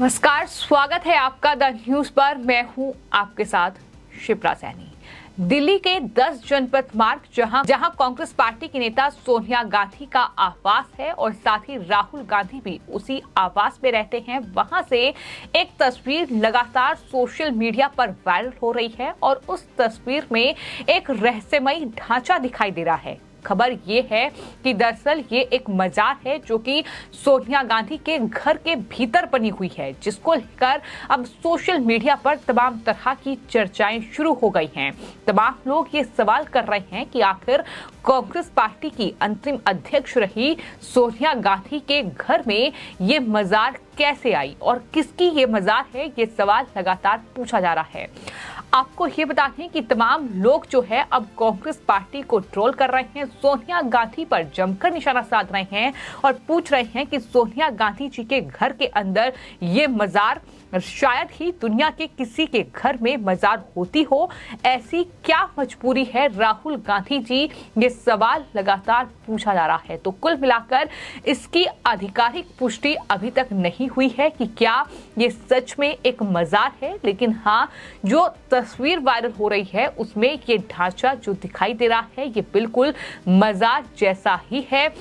नमस्कार, स्वागत है आपका द न्यूज पर। मैं हूं आपके साथ शिप्रा सैनी। दिल्ली के 10 जनपथ मार्ग जहां कांग्रेस पार्टी की नेता सोनिया गांधी का आवास है और साथ ही राहुल गांधी भी उसी आवास में रहते हैं, वहां से एक तस्वीर लगातार सोशल मीडिया पर वायरल हो रही है और उस तस्वीर में एक रहस्यमयी ढांचा दिखाई दे रहा है। खबर ये है कि दरअसल ये एक मजार है जो कि सोनिया गांधी के घर के भीतर बनी हुई है, जिसको लेकर अब सोशल मीडिया पर तमाम तरह की चर्चाएं शुरू हो गई हैं। तमाम लोग ये सवाल कर रहे हैं कि आखिर कांग्रेस पार्टी की अंतरिम अध्यक्ष रही सोनिया गांधी के घर में ये मजार कैसे आई और किसकी ये मजार है, ये सवाल लगातार पूछा जा रहा है। आपको ये बता दें कि तमाम लोग जो है अब कांग्रेस पार्टी को ट्रोल कर रहे हैं, सोनिया गांधी पर जमकर निशाना साध रहे हैं और पूछ रहे हैं कि सोनिया गांधी जी के घर के अंदर ये मजार शायद ही दुनिया के किसी के घर में मजार होती हो। ऐसी क्या मजबूरी है राहुल गांधी जी, ये सवाल लगातार पूछा जा रहा है। तो कुल मिलाकर इसकी आधिकारिक पुष्टि अभी तक नहीं हुई है कि क्या ये सच में एक मजार है, लेकिन हाँ, जो तस्वीर वायरल हो रही है उसमें ये ढांचा जो दिखाई दे रहा है ये बिल्कुल मजार जैसा ही है,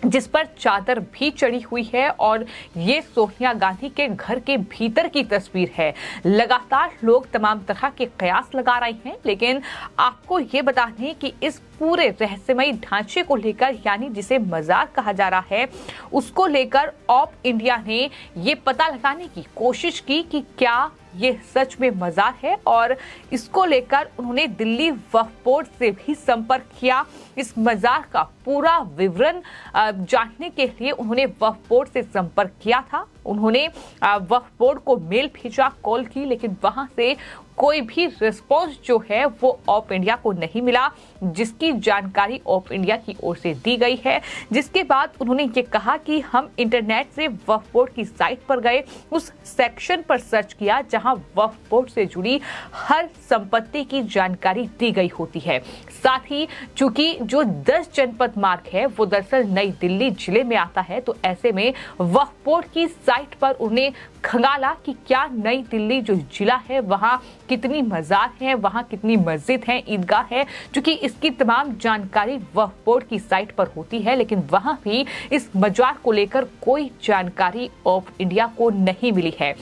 जिस पर चादर भी चढ़ी हुई है और ये सोनिया गांधी के घर के भीतर की तस्वीर है। लगातार लोग तमाम तरह के कयास लगा रहे हैं, लेकिन आपको ये बता दें कि इस पूरे रहस्यमयी ढांचे को लेकर, यानी जिसे मजार कहा जा रहा है, उसको लेकर ऑप इंडिया ने ये पता लगाने की कोशिश की कि क्या ये सच में मजार है और इसको लेकर उन्होंने दिल्ली वक्फ बोर्ड से भी संपर्क किया। इस मजार का पूरा विवरण जानने के लिए उन्होंने वक्फ बोर्ड से संपर्क किया था। उन्होंने वक्फ बोर्ड को मेल भेजा, कॉल की, लेकिन वहां से कोई भी रिस्पॉन्स जो है वो ऑप इंडिया को नहीं मिला, जिसकी जानकारी ऑप इंडिया की ओर से दी गई है। जिसके बाद उन्होंने ये कहा कि हम इंटरनेट से वक्फ बोर्ड की साइट पर गए, उस सेक्शन पर सर्च किया जहां वक्फ बोर्ड से जुड़ी हर संपत्ति की जानकारी दी गई होती है। साथ ही चूंकि जो 10 जनपथ मार्ग है वो दरअसल नई दिल्ली जिले में आता है, तो ऐसे में वक्फ बोर्ड की साइट पर उन्हें खंगाला कि क्या नई दिल्ली जो जिला है वहां कितनी मजार है, वहां कितनी मस्जिद है, ईदगाह है। चूंकि इसकी तमाम जानकारी वक्फ बोर्ड की साइट पर होती है, लेकिन वहां भी इस मजार को लेकर कोई जानकारी ऑफ इंडिया को नहीं मिली है।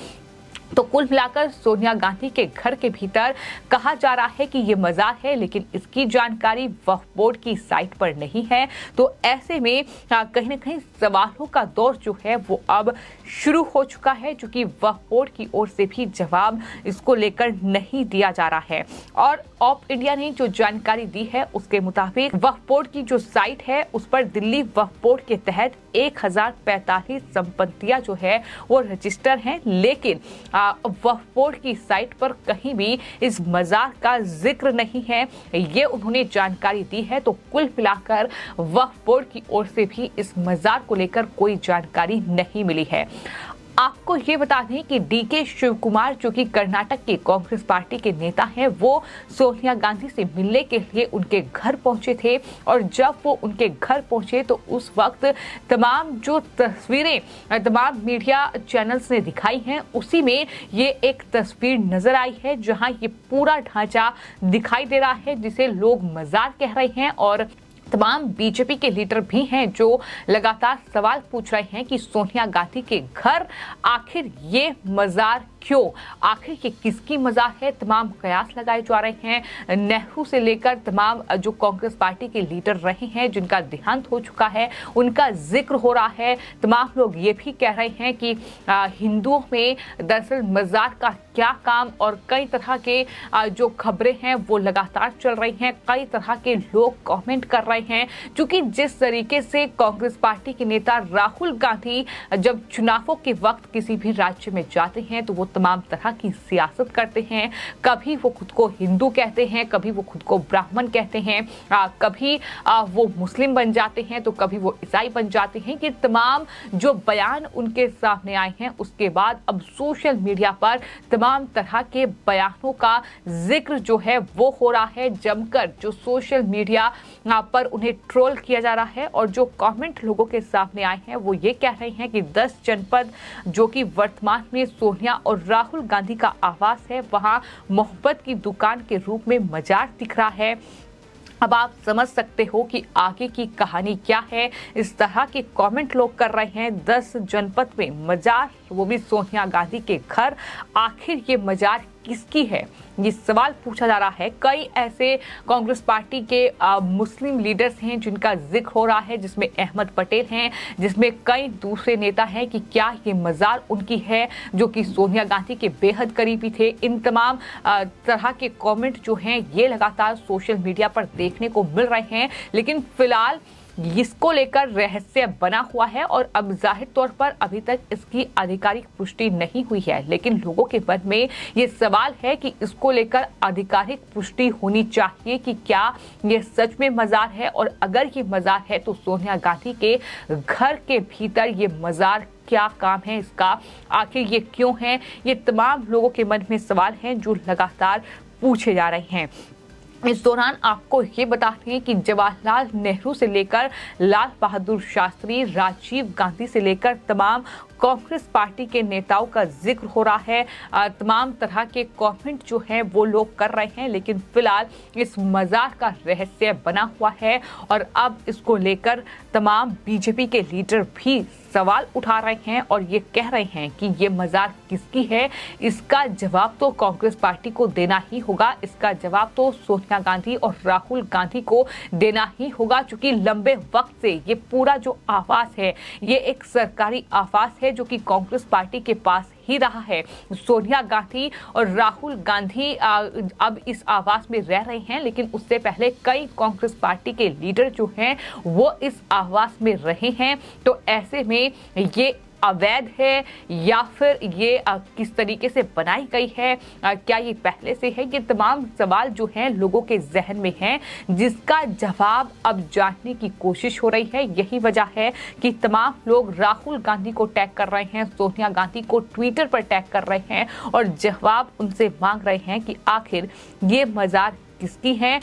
तो कुल मिलाकर सोनिया गांधी के घर के भीतर कहा जा रहा है कि ये मजार है, लेकिन इसकी जानकारी वक्फ बोर्ड की साइट पर नहीं है। तो ऐसे में कहीं ना कहीं सवालों का दौर जो है वो अब शुरू हो चुका है, क्योंकि वक्फ बोर्ड की ओर से भी जवाब इसको लेकर नहीं दिया जा रहा है। और ऑप इंडिया ने जो जानकारी दी है उसके मुताबिक वक्फ बोर्ड की जो साइट है उस पर दिल्ली वक्फ बोर्ड के तहत 1045 संपत्तियां जो है वो रजिस्टर हैं, लेकिन वक्फ बोर्ड की साइट पर कहीं भी इस मजार का जिक्र नहीं है, ये उन्होंने जानकारी दी है। तो कुल मिलाकर वक्फ बोर्ड की ओर से भी इस मजार को लेकर कोई जानकारी नहीं मिली है। आपको ये बता दें कि डीके शिव कुमार, जो कि कर्नाटक के कांग्रेस पार्टी के नेता हैं, वो सोनिया गांधी से मिलने के लिए उनके घर पहुंचे थे और जब वो उनके घर पहुंचे तो उस वक्त तमाम जो तस्वीरें तमाम मीडिया चैनल्स ने दिखाई हैं उसी में ये एक तस्वीर नजर आई है जहां ये पूरा ढांचा दिखाई दे रहा है, जिसे लोग मजार कह रहे हैं। और तमाम बीजेपी के लीडर भी हैं जो लगातार सवाल पूछ रहे हैं कि सोनिया गांधी के घर आखिर ये मजार क्यों, आखिर ये किसकी मजार है। तमाम कयास लगाए जा रहे हैं। नेहरू से लेकर तमाम जो कांग्रेस पार्टी के लीडर रहे हैं जिनका देहांत हो चुका है उनका जिक्र हो रहा है। तमाम लोग ये भी कह रहे हैं कि हिंदुओं में दरअसल मजार का क्या काम, और कई तरह के जो खबरें हैं वो लगातार चल रही हैं। कई तरह के लोग कमेंट कर रहे हैं, क्योंकि जिस तरीके से कांग्रेस पार्टी के नेता राहुल गांधी जब चुनावों के वक्त किसी भी राज्य में जाते हैं तो वो तमाम तरह की सियासत करते हैं। कभी वो खुद को हिंदू कहते हैं, कभी वो खुद को ब्राह्मण कहते हैं, कभी वो मुस्लिम बन जाते हैं तो कभी वो ईसाई बन जाते हैं। ये तमाम जो बयान उनके सामने आए हैं, उसके बाद अब सोशल मीडिया पर तमाम तरह के बयानों का जिक्र जो है वो हो रहा है जमकर। जो सोशल मीडिया पर उन्हें ट्रोल किया जा रहा है और जो कमेंट लोगों के सामने आए हैं वो ये कह रहे हैं कि 10 जनपद जो कि वर्तमान में सोनिया और राहुल गांधी का आवास है, वहां मोहब्बत की दुकान के रूप में मजार दिख रहा है। अब आप समझ सकते हो कि आगे की कहानी क्या है। इस तरह के कमेंट लोग कर रहे हैं। 10 जनपद में मजार, वो भी सोनिया गांधी के घर। आखिर ये मजार किसकी है, ये सवाल पूछा जा रहा है। कई ऐसे कांग्रेस पार्टी के मुस्लिम लीडर्स हैं जिनका जिक्र हो रहा है, जिसमें अहमद पटेल हैं, जिसमें कई दूसरे नेता हैं कि क्या ये मजार उनकी है जो कि सोनिया गांधी के बेहद करीबी थे। इन तमाम तरह के कमेंट जो हैं ये लगातार सोशल मीडिया पर देखने को मिल रहे हैं, लेकिन फिलहाल इसको लेकर रहस्य बना हुआ है और अब जाहिर तौर पर अभी तक इसकी आधिकारिक पुष्टि नहीं हुई है। लेकिन लोगों के मन में ये सवाल है कि इसको लेकर आधिकारिक पुष्टि होनी चाहिए कि क्या ये सच में मजार है, और अगर ये मजार है तो सोनिया गांधी के घर के भीतर ये मजार क्या काम है इसका, आखिर ये क्यों है। ये तमाम लोगों के मन में सवाल हैं जो लगातार पूछे जा रहे हैं। इस दौरान आपको ये बता दें हैं कि जवाहरलाल नेहरू से लेकर लाल बहादुर शास्त्री, राजीव गांधी से लेकर तमाम कांग्रेस पार्टी के नेताओं का जिक्र हो रहा है। तमाम तरह के कमेंट जो हैं वो लोग कर रहे हैं, लेकिन फिलहाल इस मजार का रहस्य बना हुआ है और अब इसको लेकर तमाम बीजेपी के लीडर भी सवाल उठा रहे हैं और ये कह रहे हैं कि ये मजार किसकी है। इसका जवाब तो कांग्रेस पार्टी को देना ही होगा, इसका जवाब तो सोनिया गांधी और राहुल गांधी को देना ही होगा, क्योंकि लंबे वक्त से ये पूरा जो आवास है ये एक सरकारी आवास है जो कि कांग्रेस पार्टी के पास ही रहा है। सोनिया गांधी और राहुल गांधी अब इस आवास में रह रहे हैं, लेकिन उससे पहले कई कांग्रेस पार्टी के लीडर जो हैं वो इस आवास में रहे हैं। तो ऐसे में ये अवैध है या फिर ये किस तरीके से बनाई गई है, क्या ये पहले से है, ये तमाम सवाल जो हैं लोगों के जहन में हैं, जिसका जवाब अब जानने की कोशिश हो रही है। यही वजह है कि तमाम लोग राहुल गांधी को टैग कर रहे हैं, सोनिया गांधी को ट्विटर पर टैग कर रहे हैं और जवाब उनसे मांग रहे हैं कि आखिर ये मजार किसकी है।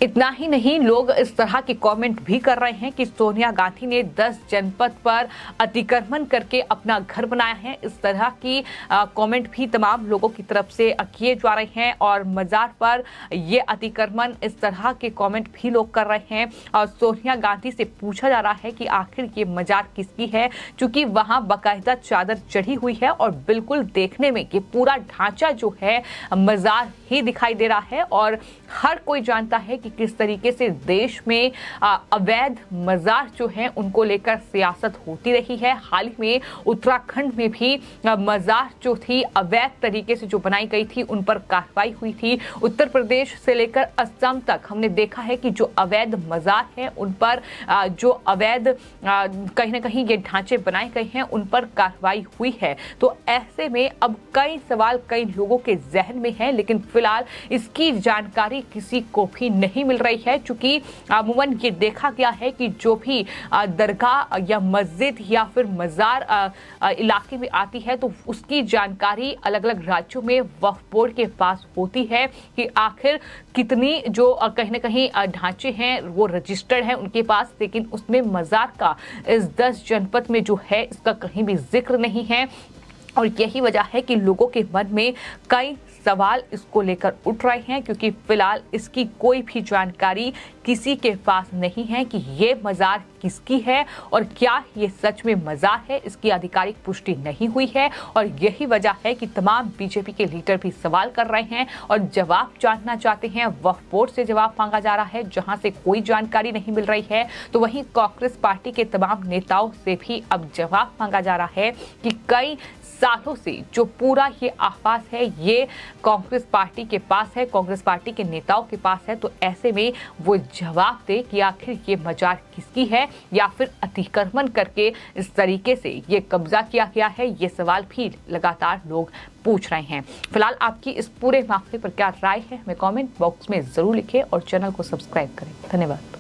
इतना ही नहीं, लोग इस तरह के कमेंट भी कर रहे हैं कि सोनिया गांधी ने 10 जनपद पर अतिक्रमण करके अपना घर बनाया है। इस तरह की कमेंट भी तमाम लोगों की तरफ से किए जा रहे हैं और मजार पर ये अतिक्रमण, इस तरह के कमेंट भी लोग कर रहे हैं। और सोनिया गांधी से पूछा जा रहा है कि आखिर ये मजार किसकी है, क्योंकि वहां बाकायदा चादर चढ़ी हुई है और बिल्कुल देखने में ये पूरा ढांचा जो है मजार ही दिखाई दे रहा है। और हर कोई जानता है कि किस तरीके से देश में अवैध मजार जो हैं उनको लेकर सियासत होती रही है। हाल ही में उत्तराखंड में भी मजार जो थी अवैध तरीके से जो बनाई गई थी उन पर कार्रवाई हुई थी। उत्तर प्रदेश से लेकर असम तक हमने देखा है कि जो अवैध मजार हैं उन पर जो अवैध कहीं ना कहीं ये ढांचे बनाए गए हैं उन पर कार्रवाई हुई है। तो ऐसे में अब कई सवाल कई लोगों के जहन में है, लेकिन फिलहाल इसकी जानकारी किसी को भी नहीं मिल रही है, क्योंकि अमूमन ये देखा गया है कि जो भी दरगाह या मस्जिद या फिर मजार इलाके में आती है तो उसकी जानकारी अलग अलग राज्यों में वक्फ बोर्ड के पास होती है कि आखिर कितनी जो कहीं ना कहीं ढांचे हैं वो रजिस्टर्ड हैं उनके पास, लेकिन उसमें मजार का इस 10 जनपद में जो है इसका कहीं भी जिक्र नहीं है। और यही वजह है कि लोगों के मन में कई सवाल इसको लेकर उठ रहे हैं, क्योंकि फिलहाल इसकी कोई भी जानकारी किसी के पास नहीं है कि ये मजार किसकी है और क्या ये सच में मजार है। इसकी आधिकारिक पुष्टि नहीं हुई है और यही वजह है कि तमाम बीजेपी के लीडर भी सवाल कर रहे हैं और जवाब जानना चाहते हैं। वक्फ बोर्ड से जवाब मांगा जा रहा है जहां से कोई जानकारी नहीं मिल रही है, तो वहीं कांग्रेस पार्टी के तमाम नेताओं से भी अब जवाब मांगा जा रहा है कि कई सालों से जो पूरा ये आफास है ये कांग्रेस पार्टी के पास है, कांग्रेस पार्टी के नेताओं के पास है, तो ऐसे में वो जवाब दे कि आखिर ये मजार किसकी है या फिर अतिक्रमण करके इस तरीके से ये कब्जा किया गया है। ये सवाल भी लगातार लोग पूछ रहे हैं। फिलहाल आपकी इस पूरे मामले पर क्या राय है हमें कमेंट बॉक्स में जरूर लिखें और चैनल को सब्सक्राइब करें। धन्यवाद।